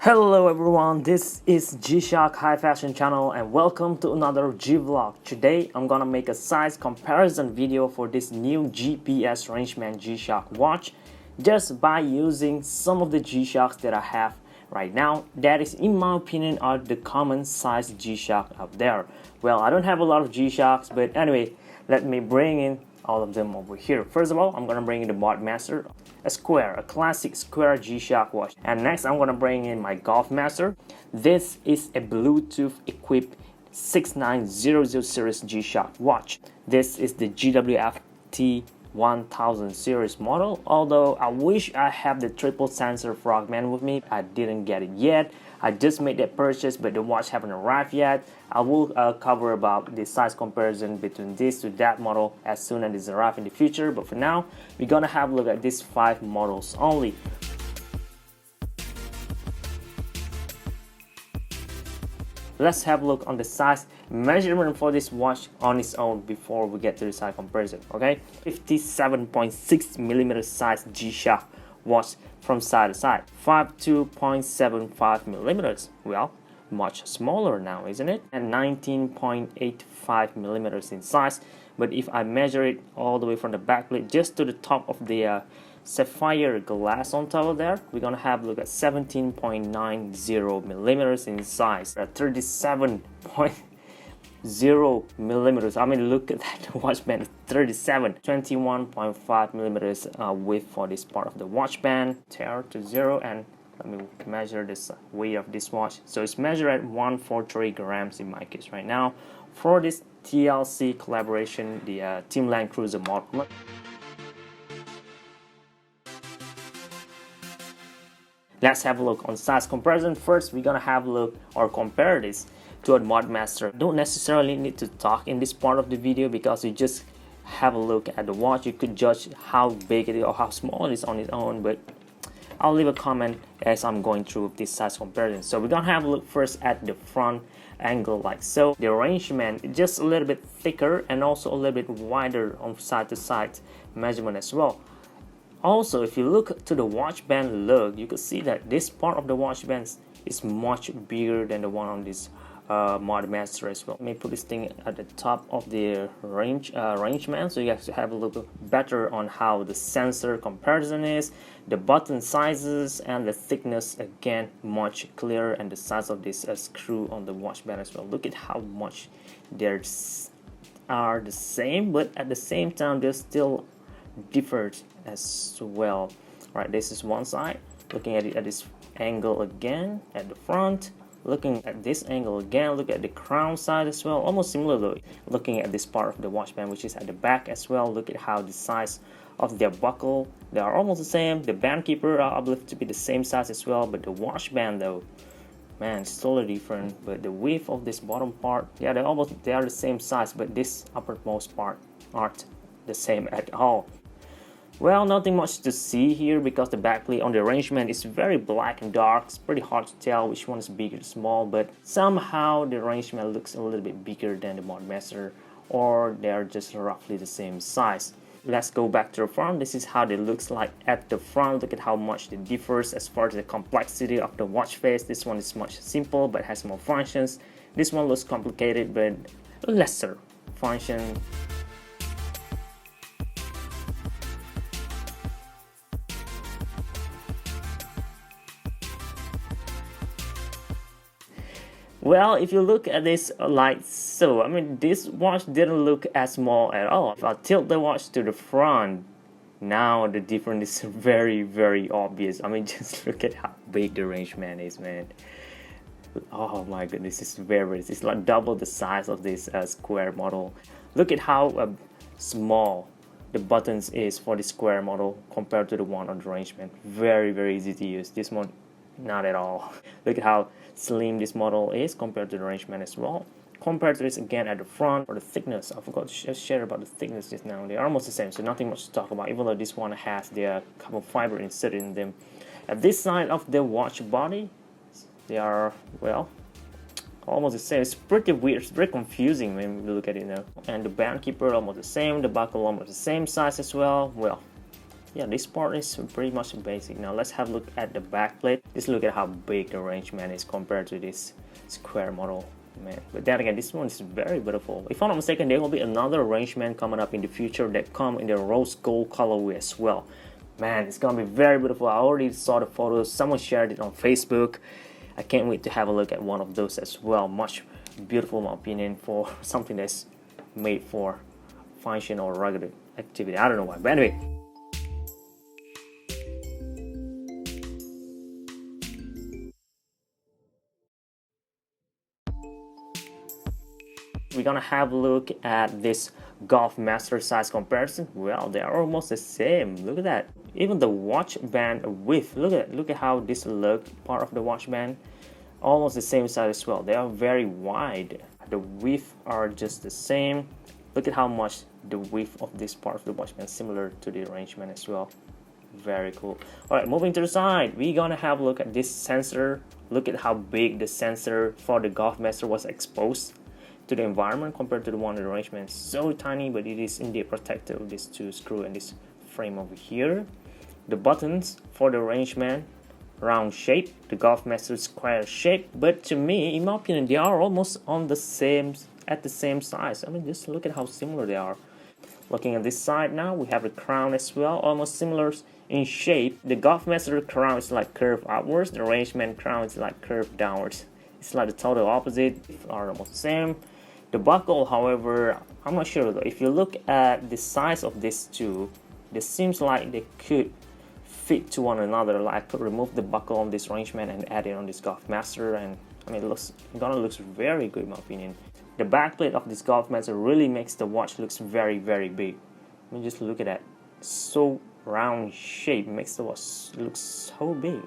Hello everyone, this is G-Shock High Fashion Channel and welcome to another G-Vlog. Today I'm gonna make a size comparison video for this new GPS RANGEMAN G-Shock watch just by using some of the G-Shocks that I have right now. That is, in my opinion, are the common size G-Shock out there. Well, I don't have a lot of G-Shocks, but anyway, let me bring in all of them over here. First of all, I'm gonna bring in the MUDMASTER, a classic square G-Shock watch. And next, I'm gonna bring in my GULFMASTER. This is a Bluetooth equipped 6900 series G-Shock watch. This is the GWF-T1000 series model. Although I wish I have the triple sensor FROGMAN with me, I didn't get it yet. I just made that purchase, but the watch haven't arrived yet. I will cover about the size comparison between this to that model as soon as it's arrived in the future. But for now, we're gonna have a look at these 5 models only. Let's have a look on the size measurement for this watch on its own before we get to the size comparison. Okay, 57.6 millimeter size G-Shock watch from side to side, 52.75 millimeters. Well, much smaller now, isn't it? And 19.85 millimeters in size. But if I measure it all the way from the back plate just to the top of the sapphire glass on top of there, we're gonna have a look at 17.90 millimeters in size, at 37.0 millimeters. I mean, look at that watch band, 37, 21.5 millimeters width for this part of the watch band, 0 to 0. And let me measure this weight of this watch. So it's measured at 143 grams in my case right now for this TLC collaboration, the Team Land Cruiser model. Let's have a look on size comparison. First, we're gonna have a look or compare this to a MUDMASTER. Don't necessarily need to talk in this part of the video because you just have a look at the watch. You could judge how big it is or how small it is on its own, but I'll leave a comment as I'm going through this size comparison. So we're gonna have a look first at the front angle like so. The RANGEMAN is just a little bit thicker and also a little bit wider on side to side measurement as well. Also, if you look to the watch band look, you can see that this part of the watch band is much bigger than the one on this MUDMASTER as well. Let me put this thing at the top of the RANGEMAN so you guys have a look better on how the sensor comparison is, the button sizes, and the thickness again much clearer, and the size of this screw on the watch band as well. Look at how much they are the same, but at the same time they're still differed as well. Right, this is one side, looking at it at this angle again at the front, looking at this angle again, look at the crown side as well, almost similar though. Looking at this part of the watch band which is at the back as well, look at how the size of their buckle, they are almost the same. The band keeper I believe to be the same size as well, but the watch band though, man, it's totally different. But the width of this bottom part, yeah, they are the same size, but this uppermost part aren't the same at all. Well, nothing much to see here because the backplate on the RANGEMAN is very black and dark. It's pretty hard to tell which one is big or small, but somehow the RANGEMAN looks a little bit bigger than the MUDMASTER, or they're just roughly the same size. Let's go back to the front. This is how it looks like at the front. Look at how much it differs as far as the complexity of the watch face. This one is much simple but has more functions. This one looks complicated but lesser function. Well, if you look at this like so, I mean, this watch didn't look as small at all. If I tilt the watch to the front, now the difference is very, very obvious. I mean, just look at how big the RANGEMAN is, man. Oh my goodness, it's like double the size of this square model. Look at how small the buttons is for the square model compared to the one on the RANGEMAN. Very, very easy to use. This one, not at all. Look at how slim this model is compared to the RANGEMAN as well. Compared to this again at the front, for the thickness, I forgot to share about the thickness just now. They are almost the same, so nothing much to talk about, even though this one has the carbon fiber inserted in them. At this side of the watch body, they are, well, almost the same. It's pretty weird, it's very confusing when you look at it now. And the band keeper almost the same, the buckle almost the same size as well. Well, yeah, this part is pretty much basic. Now let's have a look at the back plate. Just look at how big the RANGEMAN is compared to this square model, man. But then again, this one is very beautiful. If I'm not mistaken, there will be another RANGEMAN coming up in the future that come in the rose gold colorway as well. Man, it's gonna be very beautiful. I already saw the photos, someone shared it on Facebook. I can't wait to have a look at one of those as well. Much beautiful in my opinion for something that's made for function or rugged activity. I don't know why, but anyway. We're gonna have a look at this GULFMASTER size comparison. Well, they are almost the same. Look at that. Even the watch band width. Look at how this look part of the watch band. Almost the same size as well. They are very wide. The width are just the same. Look at how much the width of this part of the watch band similar to the RANGEMAN as well. Very cool. Alright, moving to the side, we're gonna have a look at this sensor. Look at how big the sensor for the GULFMASTER was exposed to the environment compared to the one in the RANGEMAN. So tiny, but it is indeed protected with these two screws and this frame over here. The buttons for the RANGEMAN, round shape, the GULFMASTER square shape, but to me, in my opinion, they are almost on the same, at the same size. I mean, just look at how similar they are. Looking at this side now, we have the crown as well, almost similar in shape. The GULFMASTER crown is like curved upwards, the RANGEMAN crown is like curved downwards. It's like the total opposite, are almost the same. The buckle, however, I'm not sure though. If you look at the size of these two, it seems like they could fit to one another. Like I could remove the buckle on this RANGEMAN and add it on this GULFMASTER, and I mean, it looks very good in my opinion. The back plate of this GULFMASTER really makes the watch looks very, very big. I mean, just look at that. So round shape makes the watch look so big.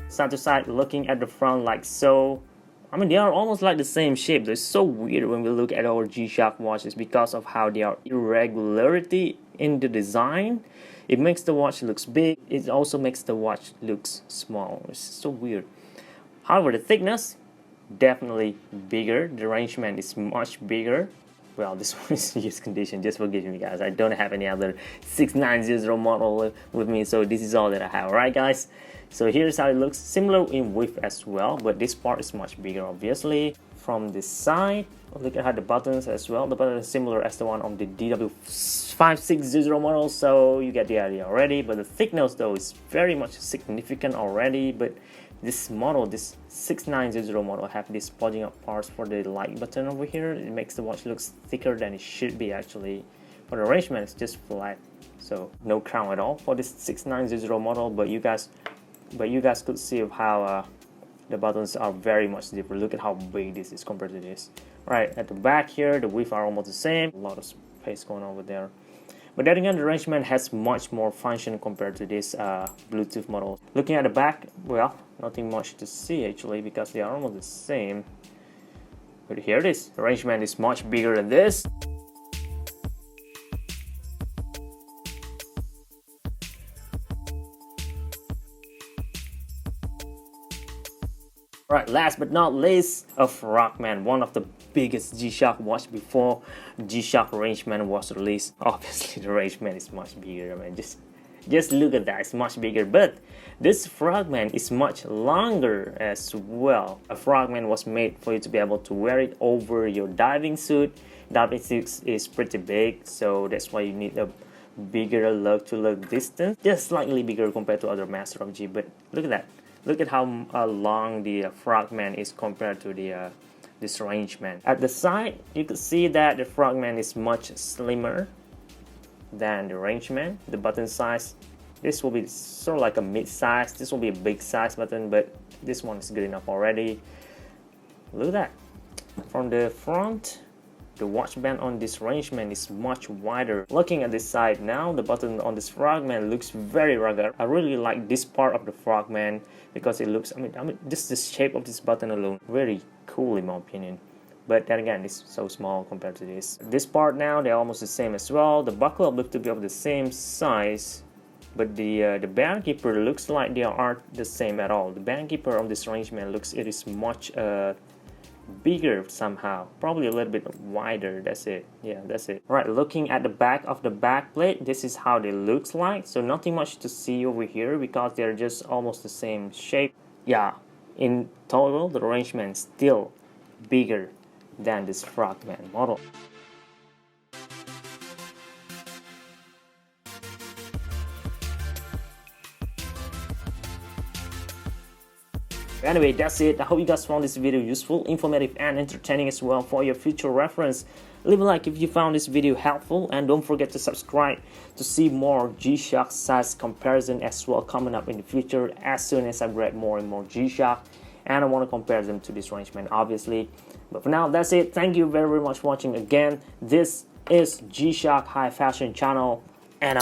Side to side, looking at the front like so. I mean, they are almost like the same shape. It's so weird when we look at our G-SHOCK watches because of how they are irregularity in the design. It makes the watch looks big. It also makes the watch looks small. It's so weird. However, the thickness definitely bigger. The RANGEMAN is much bigger. Well, this one is used condition. Just forgive me, guys. I don't have any other 6900 model with me, so this is all that I have. Alright, guys. So here's how it looks, similar in width as well, but this part is much bigger obviously. From this side, look at how the buttons as well. The button is similar as the one on the DW5600 model, so you get the idea already. But the thickness though is very much significant already. But this model, this 6900 model, have these bulging up parts for the light button over here. It makes the watch look thicker than it should be actually. For the RANGEMAN, it's just flat, so no crown at all for this 6900 model. But you guys could see how the buttons are very much different. Look at how big this is compared to this. Right, at the back here, the width are almost the same. A lot of space going on over there. But then again, the RANGEMAN has much more function compared to this Bluetooth model. Looking at the back, well, nothing much to see actually because they are almost the same. But here it is. The RANGEMAN is much bigger than this. Right, last but not least, a FROGMAN, one of the biggest G-SHOCK watch before G-SHOCK RANGEMAN was released. Obviously, the RANGEMAN is much bigger. I mean, just look at that, it's much bigger. But this FROGMAN is much longer as well. A FROGMAN was made for you to be able to wear it over your diving suit. Diving suit is pretty big, so that's why you need a bigger lug-to-lug distance. Just slightly bigger compared to other Master of G, but look at that. Look at how long the FROGMAN is compared to the this RANGEMAN. At the side, you could see that the FROGMAN is much slimmer than the RANGEMAN. The button size, this will be sort of like a mid-size. This will be a big size button, but this one is good enough already. Look at that. From the front, the watch band on this RANGEMAN is much wider. Looking at this side now, the button on this FROGMAN looks very rugged. I really like this part of the FROGMAN because it looks, I mean, just the shape of this button alone, very cool in my opinion. But then again, it's so small compared to this. This part now, they're almost the same as well. The buckle look to be of the same size. but the band keeper looks like they aren't the same at all. The band keeper on this RANGEMAN looks it is much bigger somehow, probably a little bit wider. That's it. Yeah, that's it. All right, looking at the back of the back plate, this is how they looks like. So nothing much to see over here because they're just almost the same shape. Yeah, in total the RANGEMAN is still bigger than this FROGMAN model. Anyway, that's it. I hope you guys found this video useful, informative, and entertaining as well for your future reference. Leave a like if you found this video helpful, and don't forget to subscribe to see more G-Shock size comparison as well coming up in the future as soon as I grab more and more G-Shock and I want to compare them to this RANGEMAN obviously. But for now, that's it. Thank you very much for watching again. This is G-Shock High Fashion channel, and